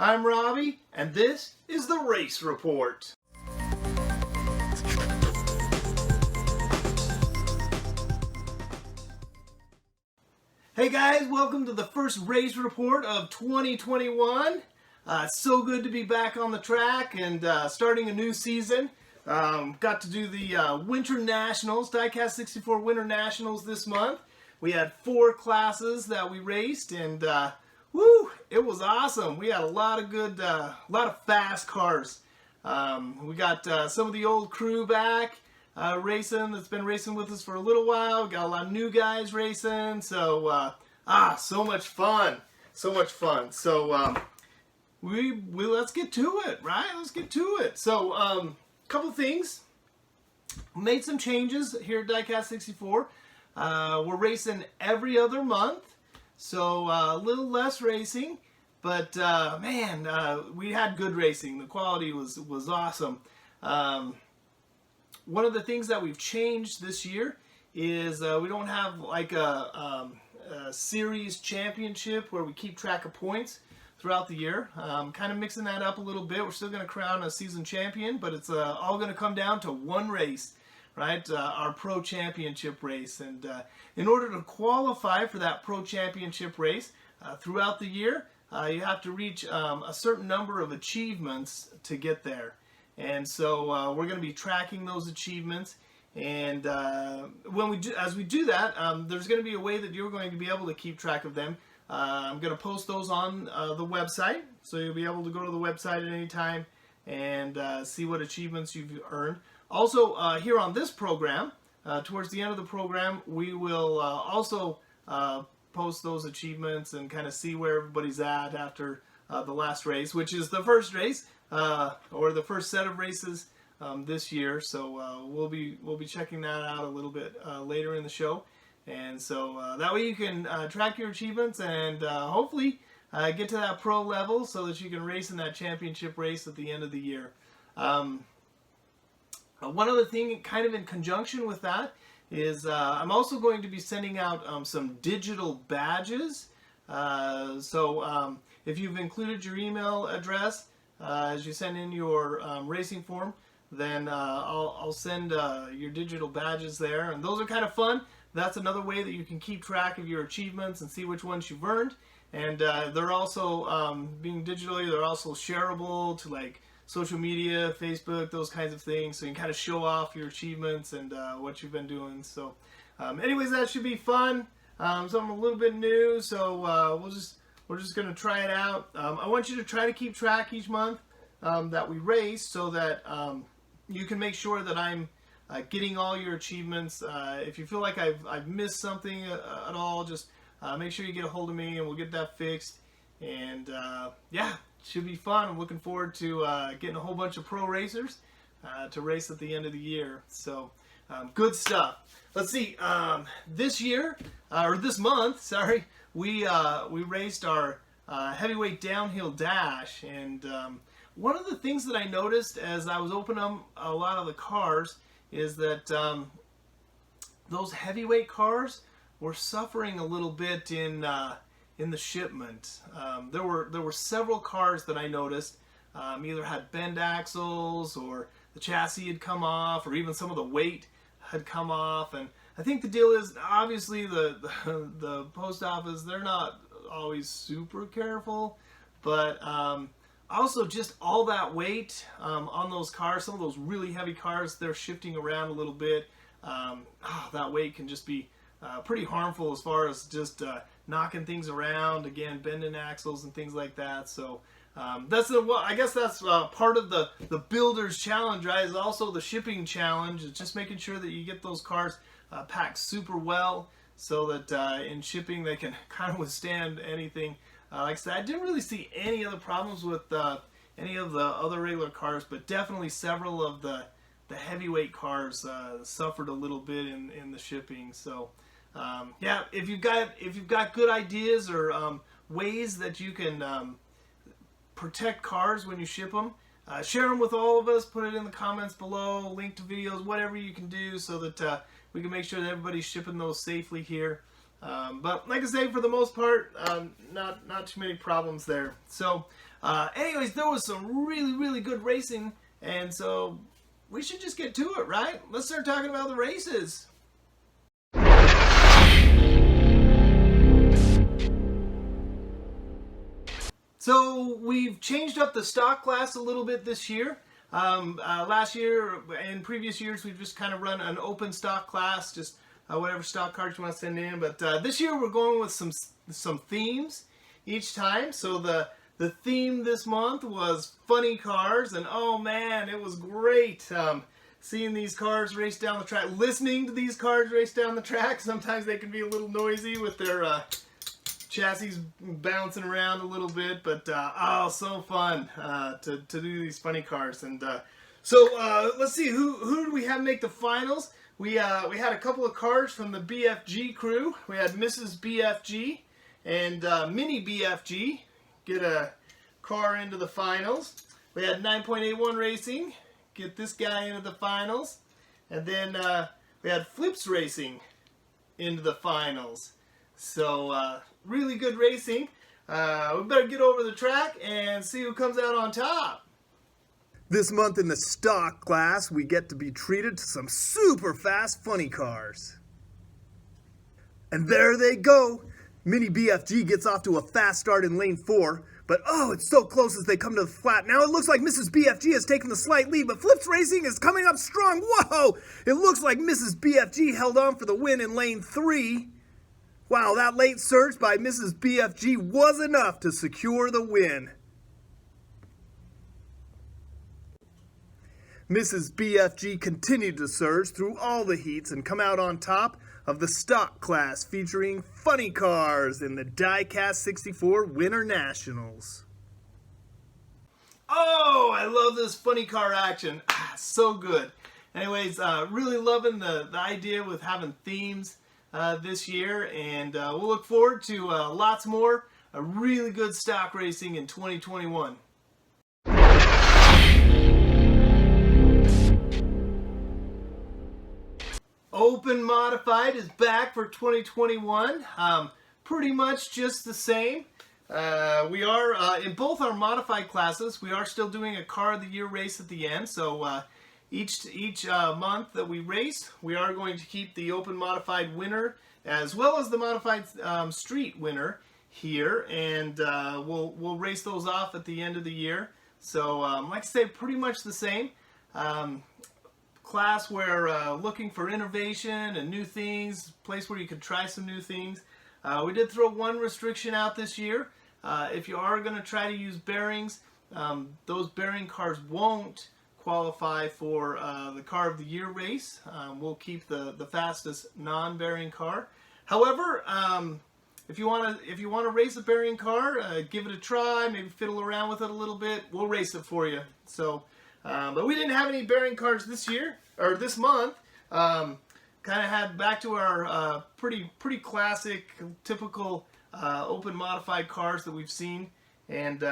I'm Robbie, and this is the Race Report. Hey guys, welcome to the first Race Report of 2021. It's so good to be back on the track and starting a new season. Got to do the Winter Nationals, Diecast 64 Winter Nationals this month. We had 4 classes that we raced, and woo, it was awesome. We had a lot of fast cars. We got some of the old crew back racing that's been racing with us for a little while. We got a lot of new guys racing, so so much fun, so much fun. So we let's get to it, right? Let's get to it. So couple things. Made some changes here at Diecast 64. We're racing every other month, so a little less racing, but man, we had good racing. The quality was awesome. One of the things that we've changed this year is we don't have like a series championship where we keep track of points throughout the year. Kind of mixing that up a little bit. We're still going to crown a season champion, but it's all going to come down to one race. Right, our Pro Championship race, and in order to qualify for that Pro Championship race throughout the year, you have to reach a certain number of achievements to get there. And so we're going to be tracking those achievements, and as we do that, there's going to be a way that you're going to be able to keep track of them. I'm going to post those on the website, so you'll be able to go to the website at any time and see what achievements you've earned. Also, here on this program, towards the end of the program, we will also post those achievements and kind of see where everybody's at after the last race, which is the first race, or the first set of races this year. So we'll be checking that out a little bit later in the show, and so that way you can track your achievements and hopefully get to that pro level so that you can race in that championship race at the end of the year. One other thing, kind of in conjunction with that, is I'm also going to be sending out some digital badges. So if you've included your email address as you send in your racing form, then I'll send your digital badges there, and those are kind of fun. That's another way that you can keep track of your achievements and see which ones you've earned. And they're also, being digitally, they're also shareable to like social media, Facebook, those kinds of things, so you can kind of show off your achievements and what you've been doing. So anyways, that should be fun. Something a little bit new, so we're just going to try it out. I want you to try to keep track each month that we race, so that you can make sure that I'm getting all your achievements. If you feel like I've missed something at all, just make sure you get a hold of me and we'll get that fixed. And yeah, should be fun. I'm looking forward to getting a whole bunch of pro racers to race at the end of the year. So good stuff. Let's see. This year, or this month, sorry, we raced our heavyweight downhill dash, and one of the things that I noticed as I was opening up a lot of the cars is that those heavyweight cars were suffering a little bit in the shipment. There were several cars that I noticed either had bend axles, or the chassis had come off, or even some of the weight had come off. And I think the deal is, obviously the post office, they're not always super careful, but also just all that weight on those cars, some of those really heavy cars, they're shifting around a little bit. That weight can just be pretty harmful as far as just knocking things around, again, bending axles and things like that. So I guess that's part of the builder's challenge, right? Is also the shipping challenge. It's just making sure that you get those cars packed super well, so that in shipping they can kind of withstand anything. Like I said, I didn't really see any other problems with any of the other regular cars, but definitely several of the heavyweight cars suffered a little bit in the shipping. So yeah, if you've got good ideas or ways that you can protect cars when you ship them, share them with all of us. Put it in the comments below, link to videos, whatever you can do, so that we can make sure that everybody's shipping those safely here. But like I say, for the most part, not too many problems there. So Anyways, there was some really good racing, and so we should just get to it, right? Let's start talking about the races. So we've changed up the stock class a little bit this year. Last year and previous years we've just kind of run an open stock class, just whatever stock cards you want to send in. But this year we're going with some themes each time. So the theme this month was funny cars, and oh man, it was great. Seeing these cars race down the track, listening to these cars race down the track. Sometimes they can be a little noisy with their chassis bouncing around a little bit, but oh, so fun to do these funny cars. And so let's see, who do we have make the finals? We had a couple of cars from the BFG crew. We had Mrs. BFG and Mini BFG get a car into the finals. We had 9.81 Racing get this guy into the finals, and then we had Flips Racing into the finals. So really good racing. We better get over the track and see who comes out on top. This month in the stock class, we get to be treated to some super fast funny cars. And there they go. Mini BFG gets off to a fast start in lane 4, but oh, it's so close as they come to the flat. Now it looks like Mrs. BFG has taken the slight lead, but Flips Racing is coming up strong. Whoa! It looks like Mrs. BFG held on for the win in lane 3. Wow, that late surge by Mrs. BFG was enough to secure the win. Mrs. BFG continued to surge through all the heats and come out on top of the stock class featuring funny cars in the Diecast 64 Winter Nationals. Oh, I love this funny car action. So good. Anyways, really loving the idea with having themes this year, and we'll look forward to lots more really good stock racing in 2021. Open Modified is back for 2021. Pretty much just the same. We are in both our modified classes. We are still doing a Car of the Year race at the end. So each month that we race, we are going to keep the Open Modified winner as well as the Modified Street winner here, and we'll race those off at the end of the year. So like I say, pretty much the same. Class where looking for innovation and new things, place where you could try some new things. We did throw one restriction out this year. If you are going to try to use bearings, those bearing cars won't qualify for the Car of the Year race. We'll keep the fastest non-bearing car. However, if you want to race a bearing car, give it a try, maybe fiddle around with it a little bit. We'll race it for you. So, but we didn't have any bearing cars this year or this month. Kind of had back to our pretty classic, typical open modified cars that we've seen, and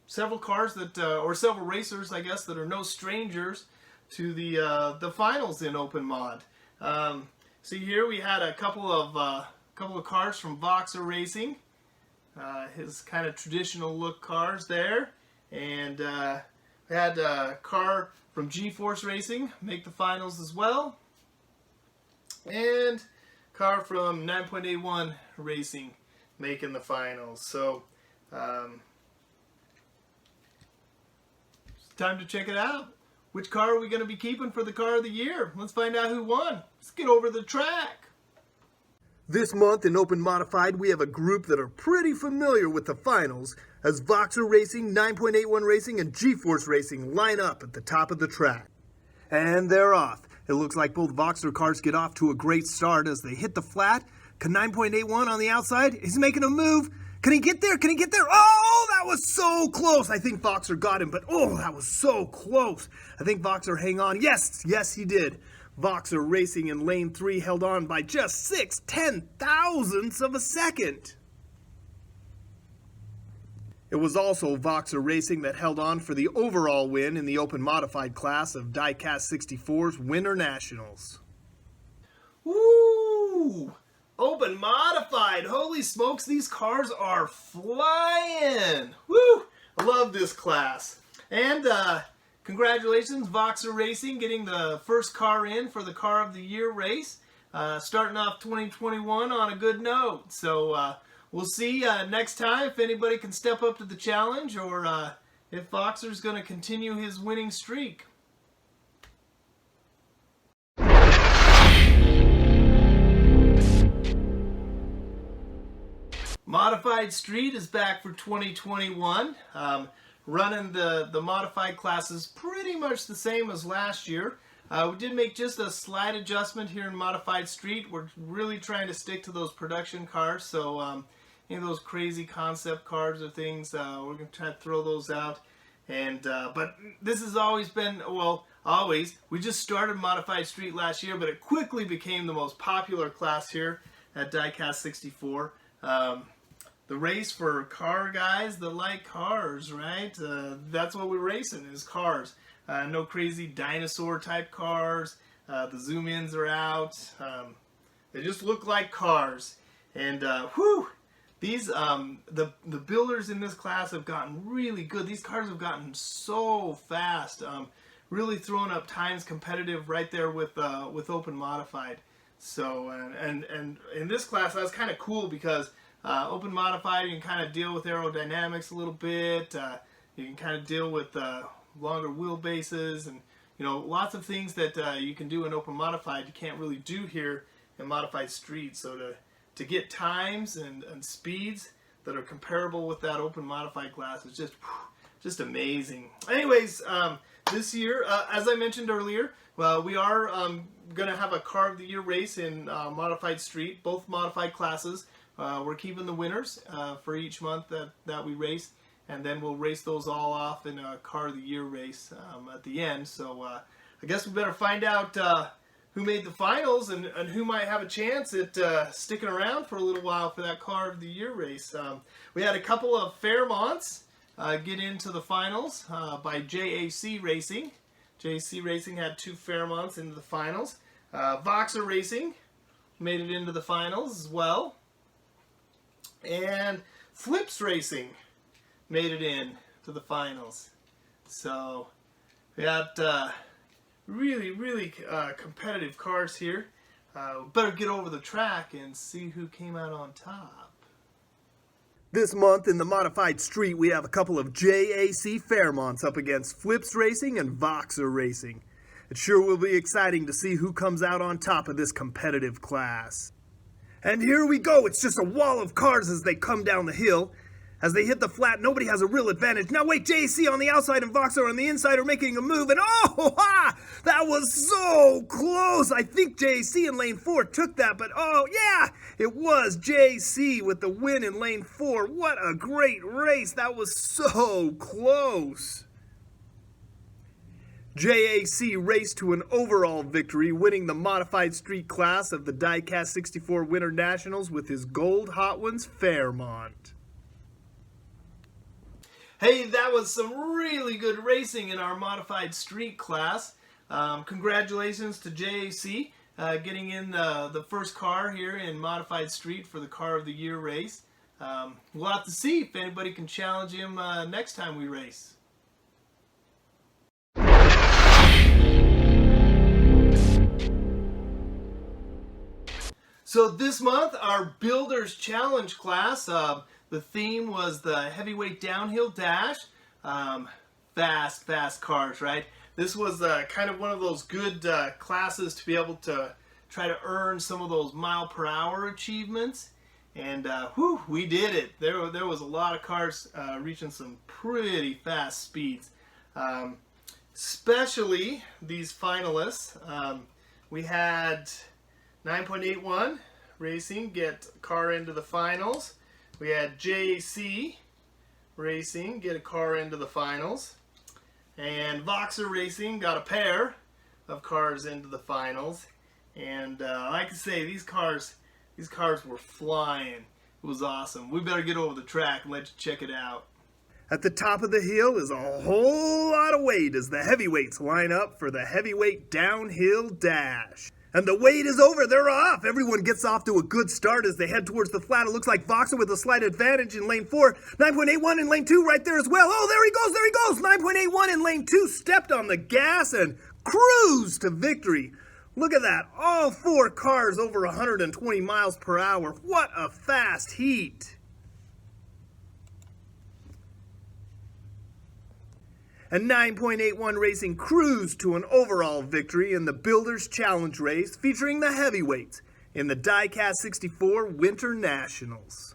several cars that or several racers, I guess, that are no strangers to the finals in open mod. See here we had a couple of cars from Voxer Racing, his kind of traditional look cars there, and we had a car from G-Force Racing make the finals as well, and car from 9.81 Racing making the finals. So it's time to check it out. Which car are we going to be keeping for the Car of the Year? Let's find out who won. Let's get over the track. This month in Open Modified, we have a group that are pretty familiar with the finals as Voxer Racing, 9.81 Racing, and G-Force Racing line up at the top of the track. And they're off. It looks like both Voxer cars get off to a great start as they hit the flat. Can 9.81 on the outside? He's making a move. Can he get there? Can he get there? Oh, that was so close. I think Voxer got him, but oh, that was so close. I think Voxer hang on. Yes, he did. Voxer Racing in lane 3 held on by just 6/10,000ths of a second. It was also Voxer Racing that held on for the overall win in the open modified class of Diecast 64's Winter Nationals. Woo! Open Modified. Holy smokes, these cars are flying. Woo! I love this class. And congratulations, Voxer Racing, getting the first car in for the Car of the Year race. Starting off 2021 on a good note. So we'll see next time if anybody can step up to the challenge, or if Voxer's going to continue his winning streak. Modified Street is back for 2021. Running the modified classes pretty much the same as last year. We did make just a slight adjustment here in Modified Street. We're really trying to stick to those production cars. So any of those crazy concept cars or things, we're going to try to throw those out. And but this has always been, well, always. We just started Modified Street last year, but it quickly became the most popular class here at Diecast 64. The race for car guys that like cars, right? That's what we're racing, is cars. No crazy dinosaur type cars. The zoom ins are out. They just look like cars. And whew, these the builders in this class have gotten really good. These cars have gotten so fast. Really throwing up times competitive right there with Open Modified. So and in this class that's kind of cool because Open Modified, you can kind of deal with aerodynamics a little bit. You can kind of deal with longer wheelbases, and lots of things that you can do in Open Modified you can't really do here in Modified Street. So to get times and speeds that are comparable with that Open Modified class is just amazing. Anyways, this year, as I mentioned earlier, we are going to have a Car of the Year race in Modified Street, both modified classes. We're keeping the winners for each month that we race, and then we'll race those all off in a Car of the Year race at the end. So I guess we better find out who made the finals and who might have a chance at sticking around for a little while for that Car of the Year race. We had a couple of Fairmonts get into the finals by JAC Racing. JAC Racing had 2 Fairmonts into the finals. Voxer Racing made it into the finals as well. And Flips Racing made it in to the finals. So we got really competitive cars here. Better get over the track and see who came out on top. This month in the Modified Street, we have a couple of JAC Fairmonts up against Flips Racing and Voxer Racing. It sure will be exciting to see who comes out on top of this competitive class. And here we go. It's just a wall of cars as they come down the hill. As they hit the flat, nobody has a real advantage. Now wait, JC on the outside and Voxer on the inside are making a move. And oh, ha! That was so close. I think JC in lane 4 took that, but oh, yeah! It was JC with the win in lane 4. What a great race. That was so close. JAC raced to an overall victory, winning the Modified Street class of the Diecast 64 Winter Nationals with his gold Hot Ones Fairmont. Hey, that was some really good racing in our Modified Street class. Congratulations to JAC getting in the first car here in Modified Street for the Car of the Year race. We'll have to see if anybody can challenge him next time we race. So this month, our Builders Challenge class, the theme was the heavyweight downhill dash. Fast cars, right? This was kind of one of those good classes to be able to try to earn some of those mile-per-hour achievements. And whew, we did it. There was a lot of cars reaching some pretty fast speeds. Especially these finalists. We had 9.81 Racing get a car into the finals. We had JC Racing get a car into the finals. And Voxer Racing got a pair of cars into the finals. And like I say, these cars were flying. It was awesome. We better get over the track and let you check it out. At the top of the hill is a whole lot of weight as the heavyweights line up for the heavyweight downhill dash. And the wait is over. They're off. Everyone gets off to a good start as they head towards the flat. It looks like Voxer with a slight advantage in lane 4. 9.81 in lane 2 right there as well. Oh, there he goes. There he goes. 9.81 in lane 2. Stepped on the gas and cruised to victory. Look at that. All 4 cars over 120 miles per hour. What a fast heat. And 9.81 Racing cruised to an overall victory in the Builders Challenge race featuring the heavyweights in the Diecast 64 Winter Nationals.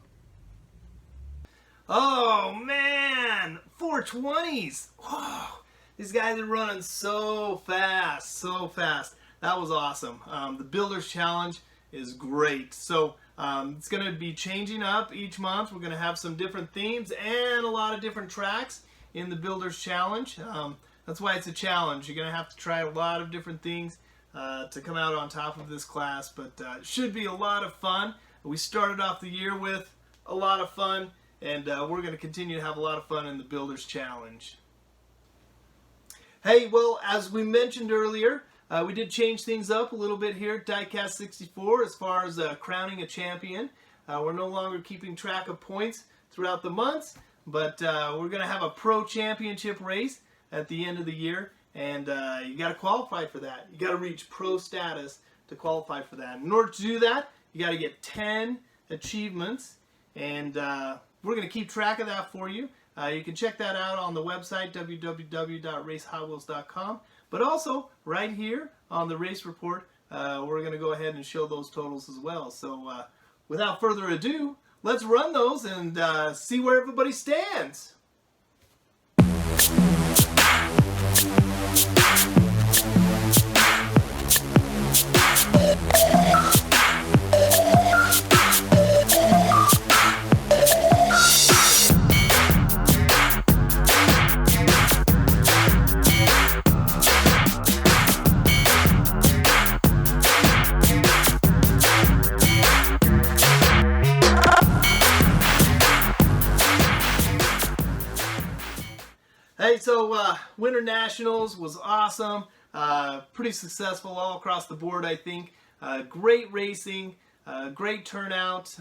Oh man, 420s. Oh, these guys are running so fast, so fast. That was awesome. The Builders Challenge is great. So it's going to be changing up each month. We're going to have some different themes and a lot of different tracks in the Builders Challenge. That's why it's a challenge. You're going to have to try a lot of different things to come out on top of this class, but it should be a lot of fun. We started off the year with a lot of fun, and we're going to continue to have a lot of fun in the Builders Challenge. Hey, well, as we mentioned earlier, we did change things up a little bit here at Diecast 64 as far as crowning a champion. We're no longer keeping track of points throughout the months, but we're going to have a pro championship race at the end of the year, and you got to qualify for that. You got to reach pro status to qualify for that. In order to do that, you got to get 10 achievements, and we're going to keep track of that for you. You can check that out on the website, www.racehotwheels.com, but also right here on the race report, we're going to go ahead and show those totals as well. So without further ado, let's run those and see where everybody stands. Hey, so Winter Nationals was awesome, pretty successful all across the board, I think. Great racing, great turnout,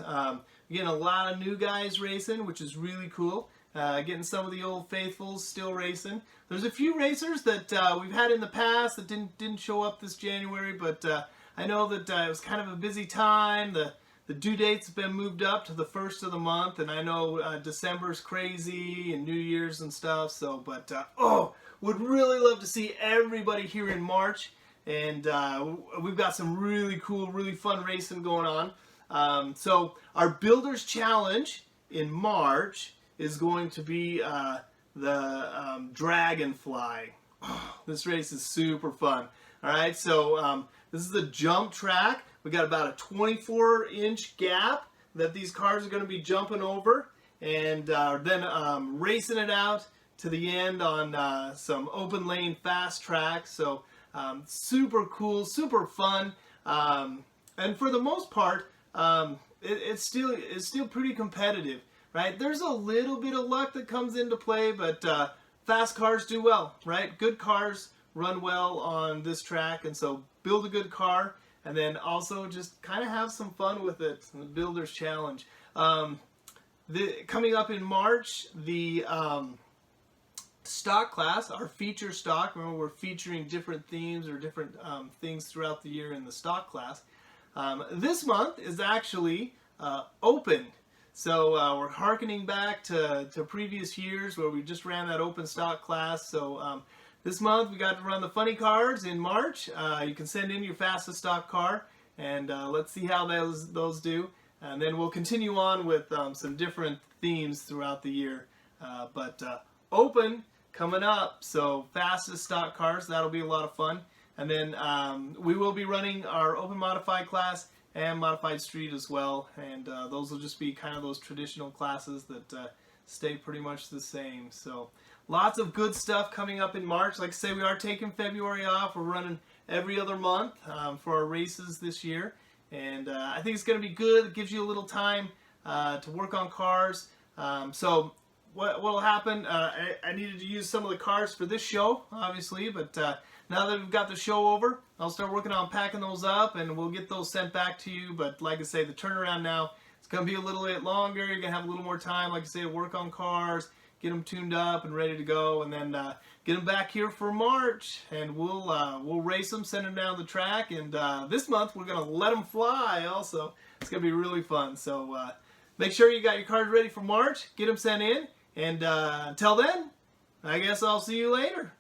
getting a lot of new guys racing, which is really cool. Getting some of the old faithfuls still racing. There's a few racers that we've had in the past that didn't show up this January, but I know that it was kind of a busy time. The due date's been moved up to the 1st of the month, and I know December's crazy and New Year's and stuff. So, but would really love to see everybody here in March, and we've got some really cool, really fun racing going on. So our Builders Challenge in March is going to be the Dragonfly. Oh, this race is super fun. All right, so this is the jump track. We got about a 24-inch gap that these cars are going to be jumping over, and then racing it out to the end on some open lane fast tracks. So super cool, super fun, and for the most part, it's still pretty competitive, right? There's a little bit of luck that comes into play, but fast cars do well, right? Good cars run well on this track, and so build a good car. And then also just kind of have some fun with it, the Builders Challenge. Coming up in March, the stock class, our feature stock. Remember, we're featuring different themes or different things throughout the year in the stock class. This month is actually open. So we're hearkening back to previous years where we just ran that open stock class. So this month we got to run the funny cars in March. You can send in your fastest stock car, and let's see how those do. And then we'll continue on with some different themes throughout the year. But open coming up, so fastest stock cars, that'll be a lot of fun. And then we will be running our open modified class and modified street as well. And those will just be kind of those traditional classes that stay pretty much the same. So lots of good stuff coming up in March. Like I say, we are taking February off. We're running every other month for our races this year. And I think it's going to be good. It gives you a little time to work on cars. So what'll happen, I needed to use some of the cars for this show, obviously, but now that we've got the show over, I'll start working on packing those up, and we'll get those sent back to you. But like I say, the turnaround now, it's going to be a little bit longer. You're going to have a little more time, like I say, to work on cars, get them tuned up and ready to go, and then get them back here for March, and we'll race them, send them down the track, and this month we're going to let them fly also. It's going to be really fun. So make sure you got your cars ready for March, get them sent in, and until then, I guess I'll see you later.